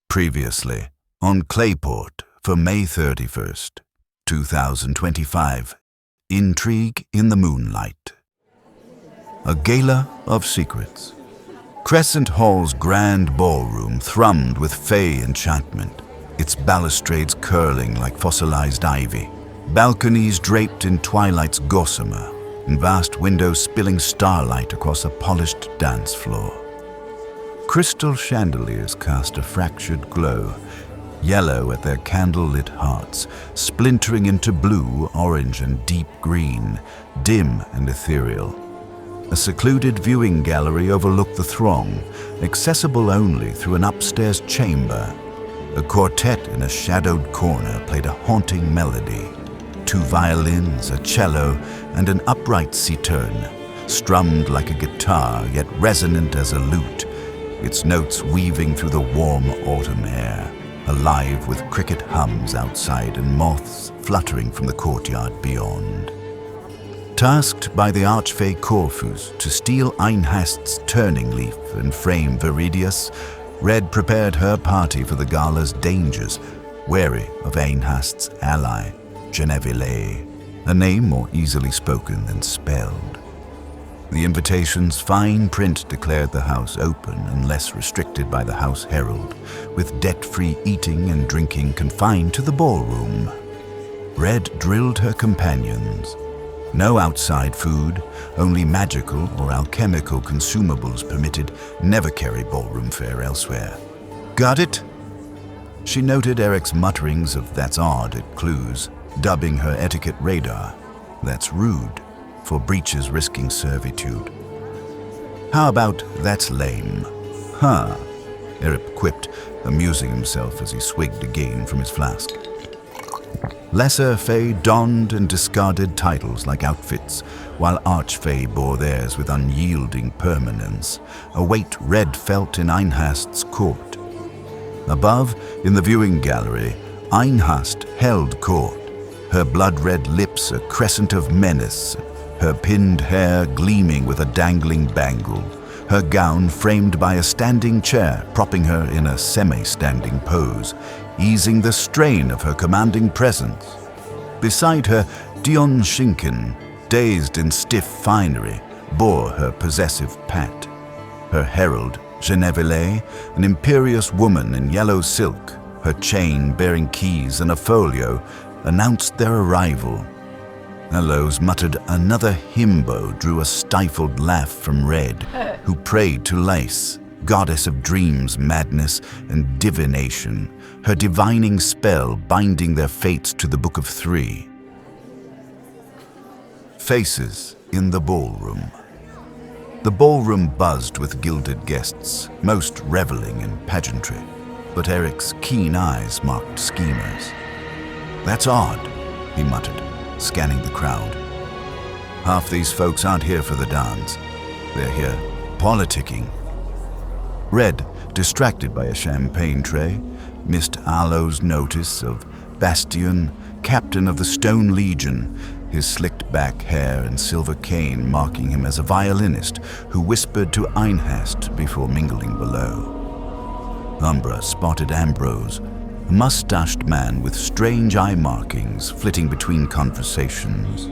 Previously, on Clayport for May 31st, 2025, Intrigue in the Moonlight. A gala of secrets. Crescent Hall's grand ballroom thrummed with fey enchantment, its balustrades curling like fossilized ivy, balconies draped in twilight's gossamer, and vast windows spilling starlight across a polished dance floor. Crystal chandeliers cast a fractured glow, yellow at their candle-lit hearts, splintering into blue, orange, and deep green, dim and ethereal. A secluded viewing gallery overlooked the throng, accessible only through an upstairs chamber. A quartet in a shadowed corner played a haunting melody. 2 violins, a cello, and an upright citern, strummed like a guitar, yet resonant as a lute, its notes weaving through the warm autumn air, alive with cricket hums outside and moths fluttering from the courtyard beyond. Tasked by the Archfey Corfus to steal Einhast's turning leaf and frame Viridius, Red prepared her party for the gala's dangers, wary of Einhast's ally, Genevile, a name more easily spoken than spelled. The invitation's fine print declared the house open and less restricted by the house herald, with debt-free eating and drinking confined to the ballroom. Red drilled her companions. No outside food, only magical or alchemical consumables permitted. Never carry ballroom fare elsewhere. Got it? She noted Eric's mutterings of "that's odd" at clues, dubbing her etiquette radar. That's rude, for breaches risking servitude. How about "that's lame"? Huh, Eric quipped, amusing himself as he swigged again from his flask. Lesser Fey donned and discarded titles like outfits, while Archfey bore theirs with unyielding permanence, a weight Red felt in Einhast's court. Above, in the viewing gallery, Einhast held court, her blood-red lips a crescent of menace, her pinned hair gleaming with a dangling bangle, her gown framed by a standing chair propping her in a semi-standing pose, easing the strain of her commanding presence. Beside her, Dion Shinken, dazed in stiff finery, bore her possessive pat. Her herald, Genevile, an imperious woman in yellow silk, her chain bearing keys and a folio, announced their arrival. Hello's muttered another himbo drew a stifled laugh from Red, who prayed to Lace, goddess of dreams, madness, and divination, her divining spell binding their fates to the Book of 3. Faces in the ballroom. The ballroom buzzed with gilded guests, most reveling in pageantry, but Eric's keen eyes marked schemers. "That's odd," he muttered, scanning the crowd. "Half these folks aren't here for the dance. They're here politicking." Red, distracted by a champagne tray, missed Arlo's notice of Bastion, captain of the Stone Legion, his slicked-back hair and silver cane marking him as a violinist who whispered to Einhast before mingling below. Umbra spotted Ambrose, a mustached man with strange eye markings flitting between conversations.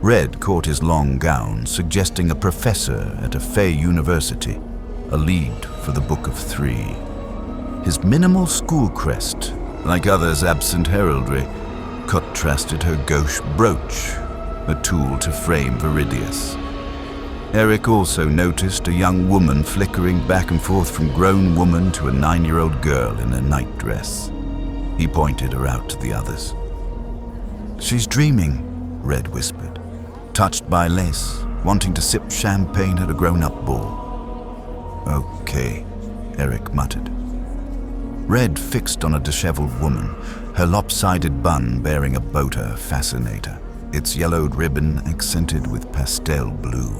Red caught his long gown, suggesting a professor at a Fey university, a lead for the Book of 3. His minimal school crest, like others' absent heraldry, contrasted her gauche brooch, a tool to frame Viridius. Eric also noticed a young woman flickering back and forth from grown woman to a 9-year-old girl in a nightdress. He pointed her out to the others. "She's dreaming," Red whispered, touched by Lace, wanting to sip champagne at a grown-up ball. "Okay," Eric muttered. Red fixed on a disheveled woman, her lopsided bun bearing a boater fascinator, its yellowed ribbon accented with pastel blue.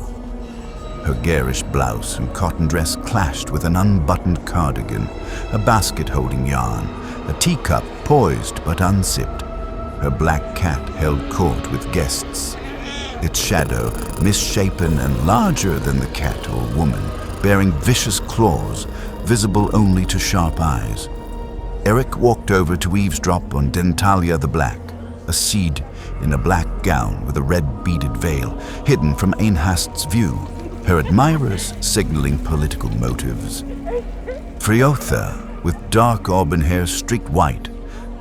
Her garish blouse and cotton dress clashed with an unbuttoned cardigan, a basket holding yarn, a teacup poised but unsipped. Her black cat held court with guests, its shadow misshapen and larger than the cat or woman, bearing vicious claws, visible only to sharp eyes, Eric walked over to eavesdrop on Dentalia the Black, a seed in a black gown with a red beaded veil, hidden from Einhast's view, her admirers signaling political motives. Friotha, with dark auburn hair streaked white,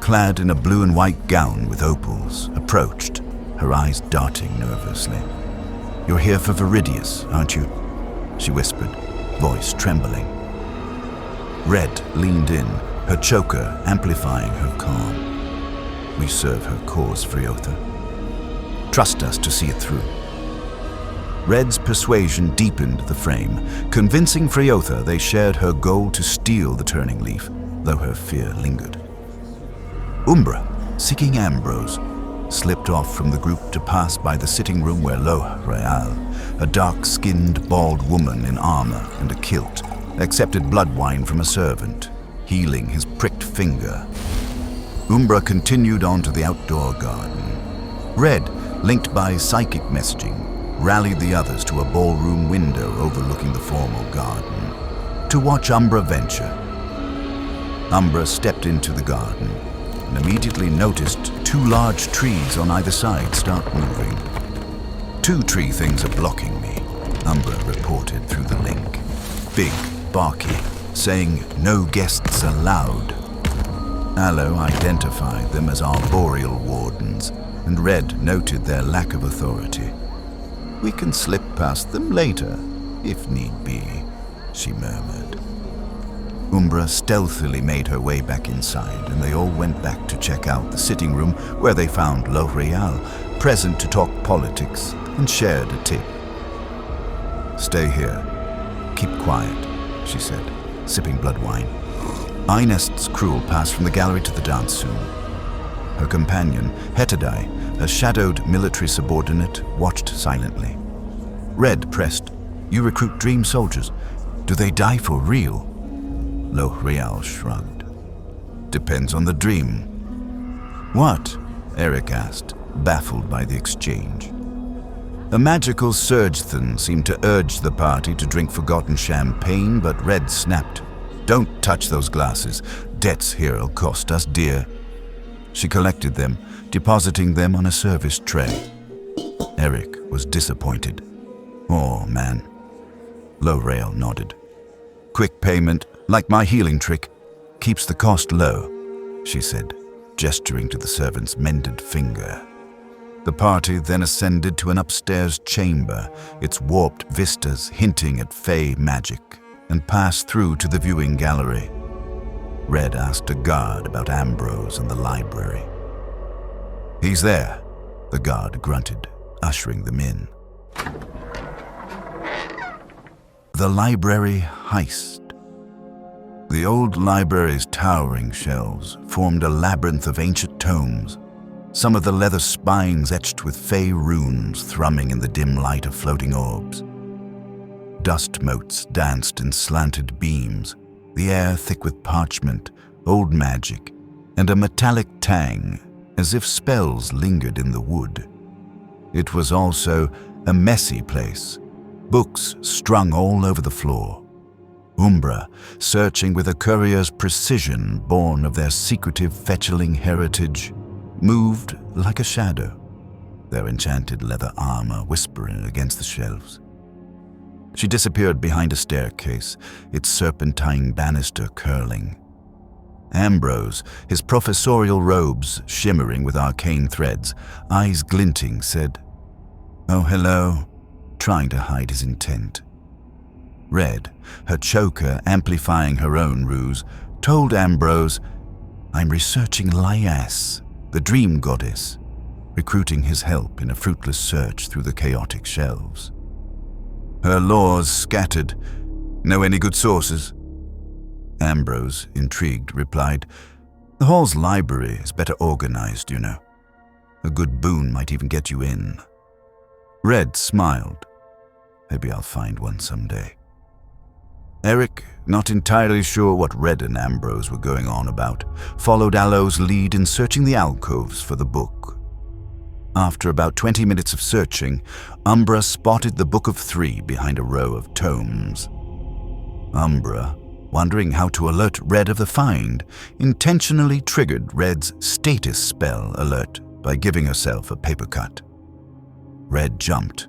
clad in a blue and white gown with opals, approached, her eyes darting nervously. "You're here for Viridius, aren't you?" she whispered, voice trembling. Red leaned in, her choker amplifying her calm. "We serve her cause, Friotha. Trust us to see it through." Red's persuasion deepened the frame, convincing Friotha they shared her goal to steal the turning leaf, though her fear lingered. Umbra, seeking Ambrose, slipped off from the group to pass by the sitting room where Loh-Real, a dark-skinned, bald woman in armor and a kilt, accepted blood wine from a servant, healing his pricked finger. Umbra continued on to the outdoor garden. Red, linked by psychic messaging, rallied the others to a ballroom window overlooking the formal garden to watch Umbra venture. Umbra stepped into the garden and immediately noticed two large trees on either side start moving. "Two tree things are blocking me," Umbra reported through the link. "Big, barky, saying no guests allowed." Aloe identified them as arboreal wardens, and Red noted their lack of authority. "We can slip past them later, if need be," she murmured. Umbra stealthily made her way back inside, and they all went back to check out the sitting room where they found Loh-Real, present to talk politics, and shared a tip. "Stay here. Keep quiet," she said, sipping blood wine. Einhast's crew passed from the gallery to the dance soon. Her companion, Hetadai, a shadowed military subordinate, watched silently. Red pressed, "You recruit dream soldiers. Do they die for real?" Loh-Real shrugged. "Depends on the dream." "What?" Eric asked, baffled by the exchange. A magical surge-thon seemed to urge the party to drink forgotten champagne, but Red snapped, "Don't touch those glasses. Debts here'll cost us dear." She collected them, depositing them on a service tray. Eric was disappointed. "Oh, man." Loh-Real nodded. "Quick payment, like my healing trick, keeps the cost low," she said, gesturing to the servant's mended finger. The party then ascended to an upstairs chamber, its warped vistas hinting at fey magic, and passed through to the viewing gallery. Red asked a guard about Ambrose and the library. "He's there," the guard grunted, ushering them in. The library heist. The old library's towering shelves formed a labyrinth of ancient tomes, some of the leather spines etched with fey runes thrumming in the dim light of floating orbs. Dust motes danced in slanted beams, the air thick with parchment, old magic, and a metallic tang, as if spells lingered in the wood. It was also a messy place, books strung all over the floor. Umbra, searching with a courier's precision born of their secretive fetchling heritage, moved like a shadow, their enchanted leather armor whispering against the shelves. She disappeared behind a staircase, its serpentine banister curling. Ambrose, his professorial robes shimmering with arcane threads, eyes glinting, said, "Oh, hello," trying to hide his intent. Red, her choker amplifying her own ruse, told Ambrose, "I'm researching Laias, the dream goddess," recruiting his help in a fruitless search through the chaotic shelves. "Her lore's scattered. Know any good sources?" Ambrose, intrigued, replied, "The hall's library is better organized, you know. A good boon might even get you in." Red smiled. "Maybe I'll find one someday." Eric, not entirely sure what Red and Ambrose were going on about, followed Aloe's lead in searching the alcoves for the book. After about 20 minutes of searching, Umbra spotted the Book of Three behind a row of tomes. Umbra, wondering how to alert Red of the find, intentionally triggered Red's status spell alert by giving herself a paper cut. Red jumped.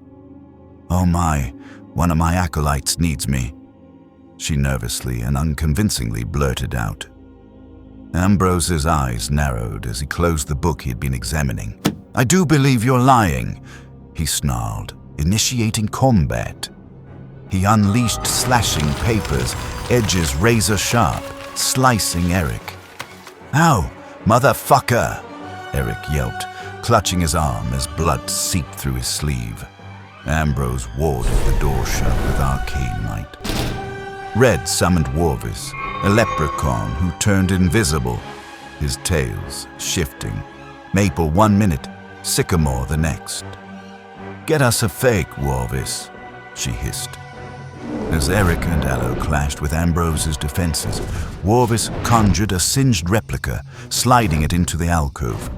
"Oh my, one of my acolytes needs me," she nervously and unconvincingly blurted out. Ambrose's eyes narrowed as he closed the book he had been examining. "I do believe you're lying," he snarled, initiating combat. He unleashed slashing papers, edges razor sharp, slicing Eric. "Ow, motherfucker!" Eric yelped, clutching his arm as blood seeped through his sleeve. Ambrose warded the door shut with arcane might. Red summoned Warvis, a leprechaun who turned invisible, his tails shifting. Maple 1 minute, Sycamore the next. "Get us a fake, Warvis," she hissed. As Eric and Aloe clashed with Ambrose's defenses, Warvis conjured a singed replica, sliding it into the alcove.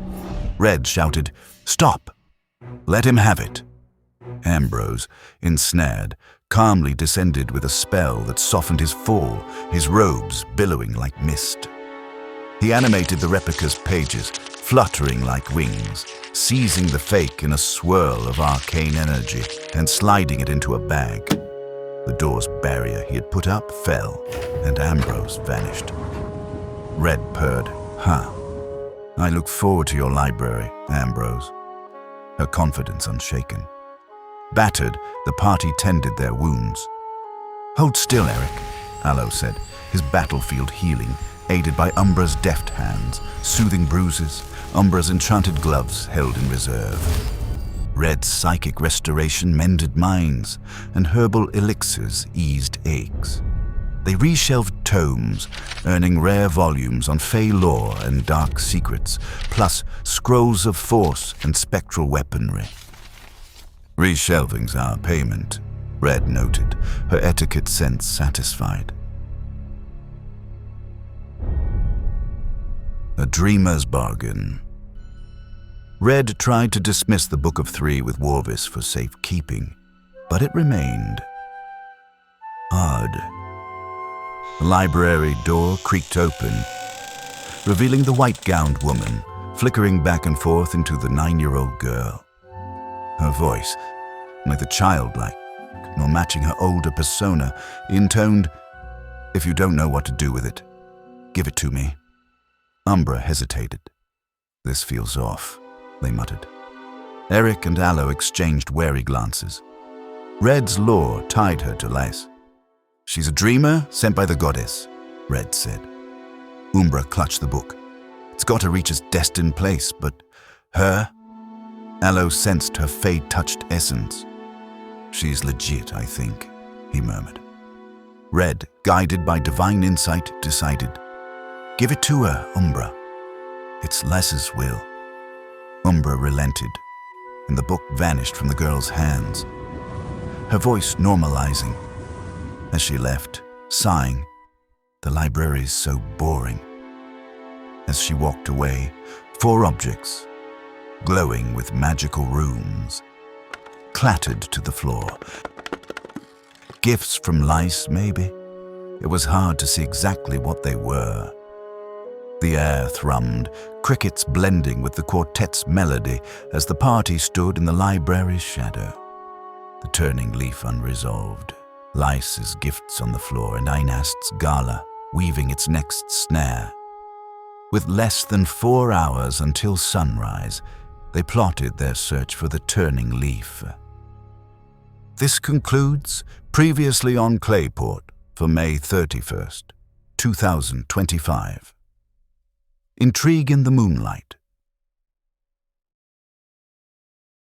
Red shouted, "Stop! Let him have it." Ambrose, ensnared, calmly descended with a spell that softened his fall, his robes billowing like mist. He animated the replica's pages, fluttering like wings, seizing the fake in a swirl of arcane energy and sliding it into a bag. The door's barrier he had put up fell, and Ambrose vanished. Red purred, "Huh. I look forward to your library, Ambrose." Her confidence unshaken. Battered, the party tended their wounds. "Hold still, Eric," Aloe said, his battlefield healing, aided by Umbra's deft hands, soothing bruises, Umbra's enchanted gloves held in reserve. Red's psychic restoration mended minds, and herbal elixirs eased aches. They reshelved tomes, earning rare volumes on fey lore and dark secrets, plus scrolls of force and spectral weaponry. "Reshelving's our payment," Red noted, her etiquette sense satisfied. A dreamer's bargain. Red tried to dismiss the Book of Three with Warvis for safekeeping, but it remained. Odd. The library door creaked open, revealing the white-gowned woman, flickering back and forth into the 9-year-old girl. Her voice, neither childlike nor matching her older persona, intoned, "If you don't know what to do with it, give it to me." Umbra hesitated. "This feels off," they muttered. Eric and Aloe exchanged wary glances. Red's lore tied her to Lace. "She's a dreamer sent by the goddess," Red said. Umbra clutched the book. "It's got to reach its destined place, but her?" Aloe sensed her fade-touched essence. "She's legit, I think," he murmured. Red, guided by divine insight, decided, "Give it to her, Umbra. It's Lace's will." Umbra relented, and the book vanished from the girl's hands, her voice normalizing. As she left, sighing, "The library's so boring." As she walked away, 4 objects, glowing with magical runes, clattered to the floor. Gifts from Lice, maybe? It was hard to see exactly what they were. The air thrummed, crickets blending with the quartet's melody as the party stood in the library's shadow. The turning leaf unresolved, Lice's gifts on the floor, and Einast's gala weaving its next snare. With less than 4 hours until sunrise, they plotted their search for the turning leaf. This concludes Previously on Clayport for May 31st, 2025. Intrigue in the Moonlight